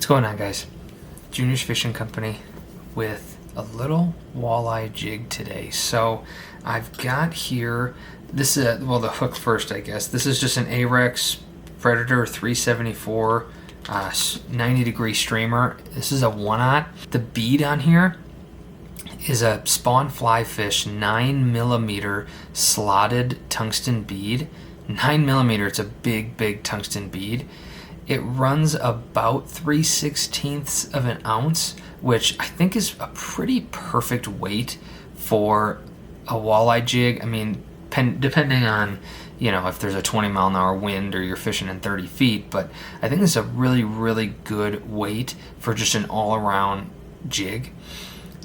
going on, guys? Junior's Fishing Company with a little walleye jig today. So I've got here, this is, well, the hook first, I guess. This is just an Ahrex Predator 374 90-degree streamer. This is a 1/0. The bead on here is a spawn fly fish 9mm slotted tungsten bead. 9mm, it's a big tungsten bead. It runs about 3/16 of an ounce, which I think is a pretty perfect weight for a walleye jig. I mean, depending on, you know, if there's a 20-mile-an-hour wind or you're fishing in 30 feet, but I think it's a really good weight for just an all-around jig.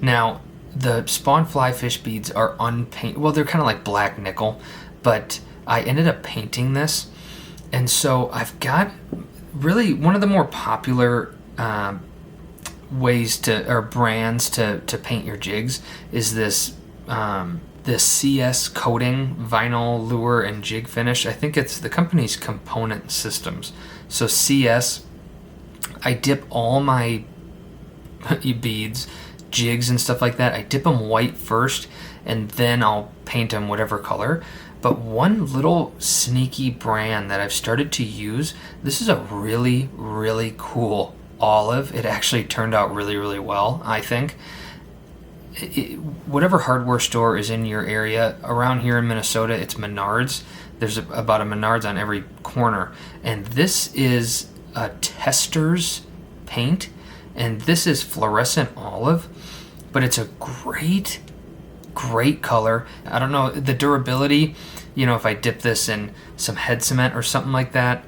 Now, the spawn fly fish beads are unpainted. Well, they're kind of like black nickel, but I ended up painting this, and so I've got really one of the more popular ways to, or brands to paint your jigs is this this CS coating vinyl lure and jig finish. I think it's the company's Component Systems. So CS, I dip all my beads, jigs and stuff like that, I dip them white first and then I'll paint them whatever color. But one little sneaky brand that I've started to use, this is a really cool olive. It actually turned out really well, I think. Whatever hardware store is in your area, around here in Minnesota, it's Menards. There's about a Menards on every corner. And this is a Tester's paint, and this is fluorescent olive, but it's a great color. I don't know, the durability, you know, if I dip this in some head cement or something like that,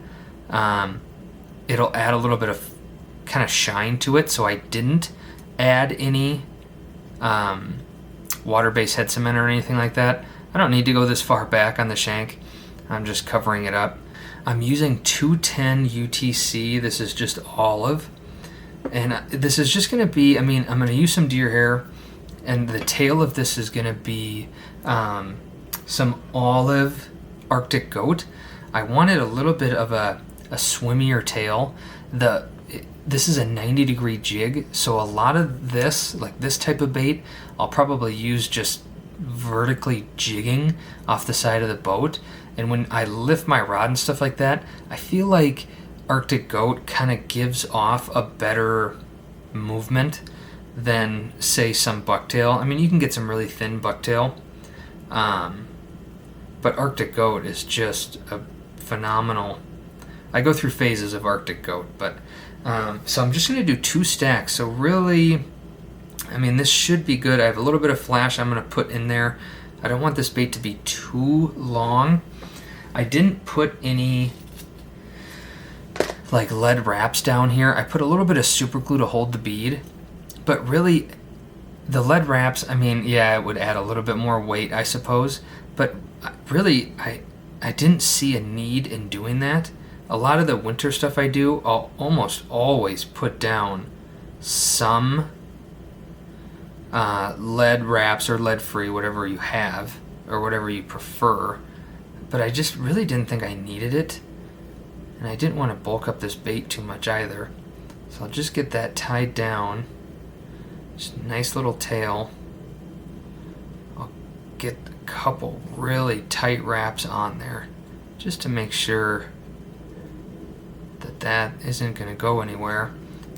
it'll add a little bit of kind of shine to it. So I didn't add any water-based head cement or anything like that. I don't need to go this far back on the shank. I'm just covering it up. I'm using 210 UTC. This is just olive, and this is just going to be, I mean, I'm going to use some deer hair, and the tail of this is going to be some olive Arctic goat. I wanted a little bit of a swimmier tail. This is a 90-degree jig, so a lot of this, like this type of bait, I'll probably use just vertically jigging off the side of the boat. And when I lift my rod and stuff like that, I feel like Arctic goat kind of gives off a better movement than, say, some bucktail. I mean, you can get some really thin bucktail, but Arctic goat is just a phenomenal. I go through phases of Arctic goat, but so I'm just going to do 2 stacks. So really, I mean, this should be good. I have a little bit of flash I'm going to put in there. I don't want this bait to be too long. I didn't put any like lead wraps down here. I put a little bit of super glue to hold the bead, but really the lead wraps, I mean, yeah, it would add a little bit more weight, I suppose, but really I didn't see a need in doing that. A lot of the winter stuff I do, I'll almost always put down some lead wraps or lead free, whatever you have or whatever you prefer, but I just really didn't think I needed it, and I didn't want to bulk up this bait too much either. So I'll just get that tied down. Just a nice little tail. I'll get a couple really tight wraps on there just to make sure that isn't going to go anywhere.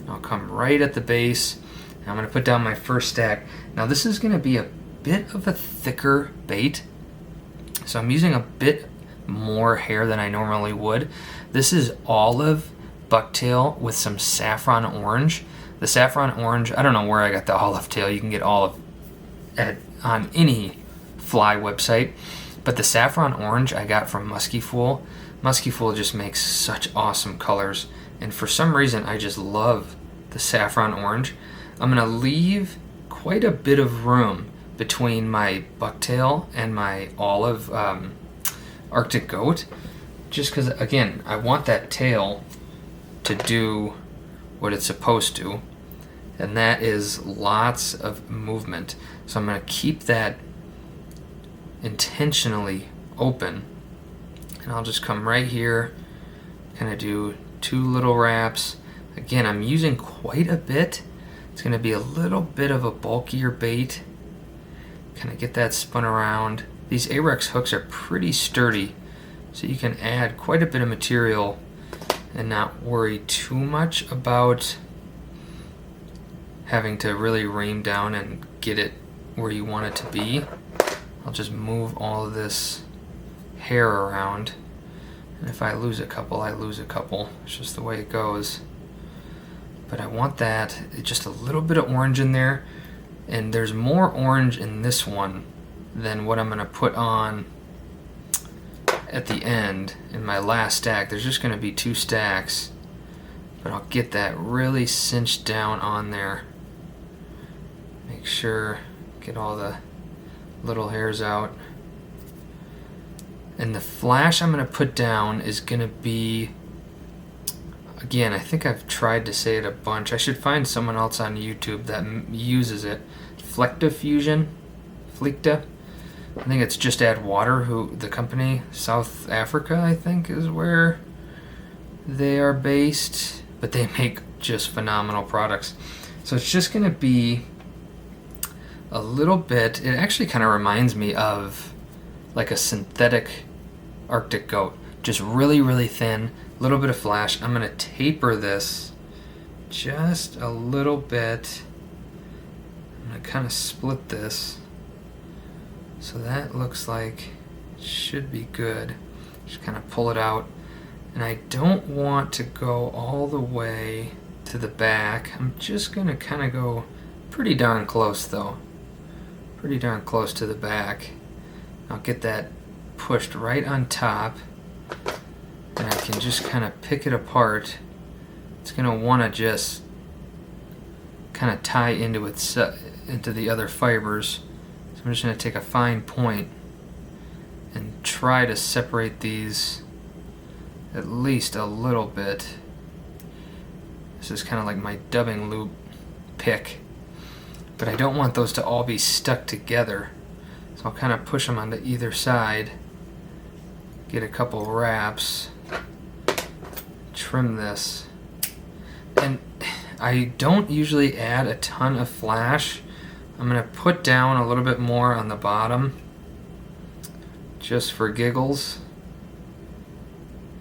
I'll come right at the base, and I'm going to put down my first stack. Now this is going to be a bit of a thicker bait, so I'm using a bit more hair than I normally would. This is olive bucktail with some saffron orange. The saffron orange, I don't know where I got the olive tail. You can get olive on any fly website, but the saffron orange I got from Musky Fool. Musky Fool just makes such awesome colors, and for some reason I just love the saffron orange. I'm going to leave quite a bit of room between my bucktail and my olive Arctic goat, just because, again, I want that tail to do what it's supposed to, and that is lots of movement. So I'm going to keep that intentionally open, and I'll just come right here, kind of do 2 little wraps. Again, I'm using quite a bit. It's going to be a little bit of a bulkier bait. Kind of get that spun around. These Ahrex hooks are pretty sturdy, so you can add quite a bit of material and not worry too much about having to really ream down and get it where you want it to be. I'll just move all of this hair around, and if I lose a couple, I lose a couple. It's just the way it goes. But I want that, just a little bit of orange in there, and there's more orange in this one than what I'm going to put on at the end in my last stack. There's just going to be 2 stacks, but I'll get that really cinched down on there. Make sure, get all the little hairs out. And the flash I'm going to put down is going to be, again, I think I've tried to say it a bunch. I should find someone else on YouTube that uses it. Flekta Fusion, Flekta. I think it's Just Add Water, who the company, South Africa, I think, is where they are based. But they make just phenomenal products. So it's just going to be a little bit, it actually kind of reminds me of like a synthetic Arctic goat. Just really, really thin, a little bit of flash. I'm going to taper this just a little bit. I'm going to kind of split this. So that looks like it should be good. Just kind of pull it out. And I don't want to go all the way to the back. I'm just going to kind of go pretty darn close though. Pretty darn close to the back. I'll get that pushed right on top. And I can just kind of pick it apart. It's going to want to just kind of tie into its into the other fibers. So I'm just going to take a fine point and try to separate these at least a little bit. This is kind of like my dubbing loop pick, but I don't want those to all be stuck together. So I'll kind of push them onto either side, get a couple wraps, trim this. And I don't usually add a ton of flash. I'm going to put down a little bit more on the bottom just for giggles.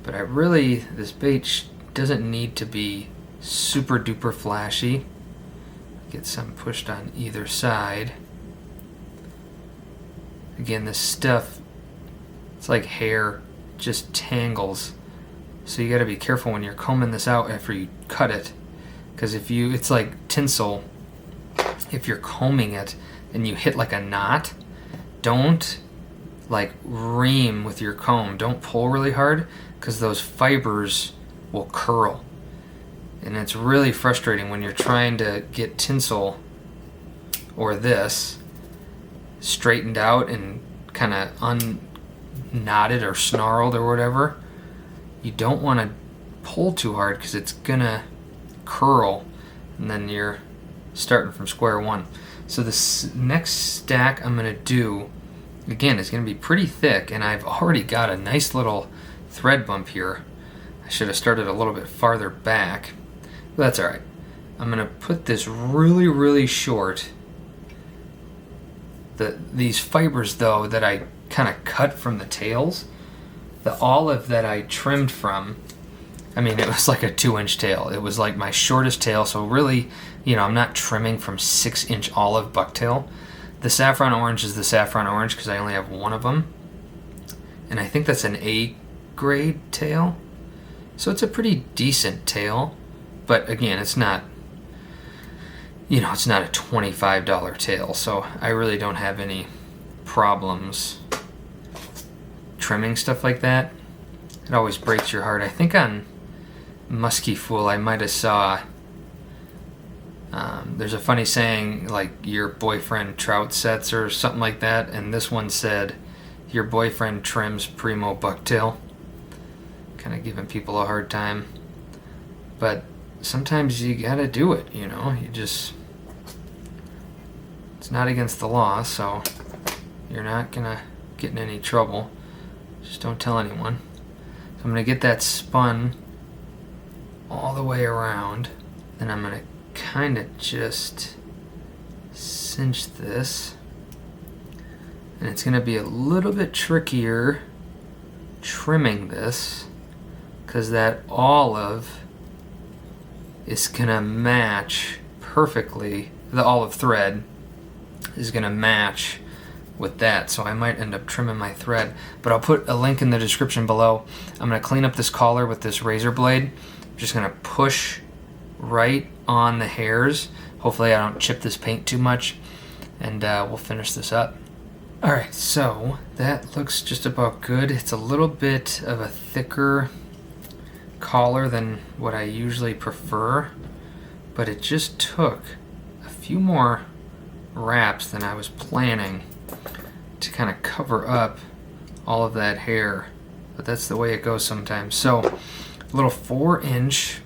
But I really, this bait doesn't need to be super duper flashy. Get some pushed on either side. Again, this stuff, it's like hair, just tangles. So you got to be careful when you're combing this out after you cut it, because if you, it's like tinsel. If you're combing it and you hit like a knot, don't like ream with your comb. Don't pull really hard, because those fibers will curl. And it's really frustrating when you're trying to get tinsel or this straightened out and kind of unknotted or snarled or whatever. You don't want to pull too hard, because it's gonna curl and then you're starting from square one. So this next stack I'm gonna do, again, is gonna be pretty thick, and I've already got a nice little thread bump here. I should have started a little bit farther back, but that's alright. I'm gonna put this really, really short. These fibers though that I kind of cut from the tails, the olive that I trimmed from, I mean, it was like a 2-inch tail. It was like my shortest tail, so really, you know, I'm not trimming from 6-inch olive bucktail. The saffron orange is the saffron orange because I only have one of them. And I think that's an A grade tail. So it's a pretty decent tail. But again, it's not, you know, it's not a $25 tail. So I really don't have any problems trimming stuff like that. It always breaks your heart. I think on Musky Fool I might have saw, there's a funny saying like your boyfriend trout sets or something like that, and this one said your boyfriend trims primo bucktail. Kind of giving people a hard time, but sometimes you gotta do it, you know. You just, it's not against the law, so you're not gonna get in any trouble. Just don't tell anyone. So I'm gonna get that spun all the way around. Then I'm going to kind of just cinch this. And it's going to be a little bit trickier trimming this because that olive is going to match perfectly. The olive thread is going to match with that, so I might end up trimming my thread, but I'll put a link in the description below. I'm going to clean up this collar with this razor blade. I'm just going to push right on the hairs. Hopefully I don't chip this paint too much, and we'll finish this up. Alright, so that looks just about good. It's a little bit of a thicker collar than what I usually prefer, but it just took a few more wraps than I was planning to kind of cover up all of that hair, but that's the way it goes sometimes. So a little 4-inch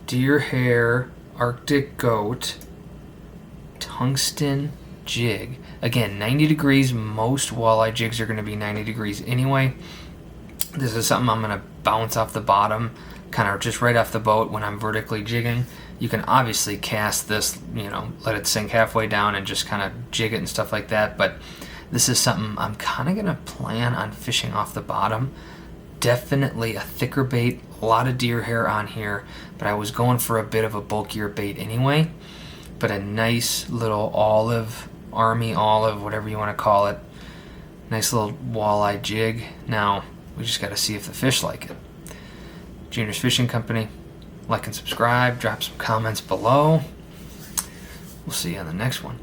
deer hair Arctic goat tungsten jig. Again, 90 degrees. Most walleye jigs are going to be 90 degrees anyway. This is something I'm going to bounce off the bottom, kind of just right off the boat when I'm vertically jigging. You can obviously cast this, let it sink halfway down and just kind of jig it and stuff like that, but this is something I'm kind of going to plan on fishing off the bottom. Definitely a thicker bait, a lot of deer hair on here, but I was going for a bit of a bulkier bait anyway. But a nice little olive, army olive, whatever you want to call it. Nice little walleye jig. Now, we just got to see if the fish like it. Junior's Fishing Company. Like and subscribe. Drop some comments below. We'll see you on the next one.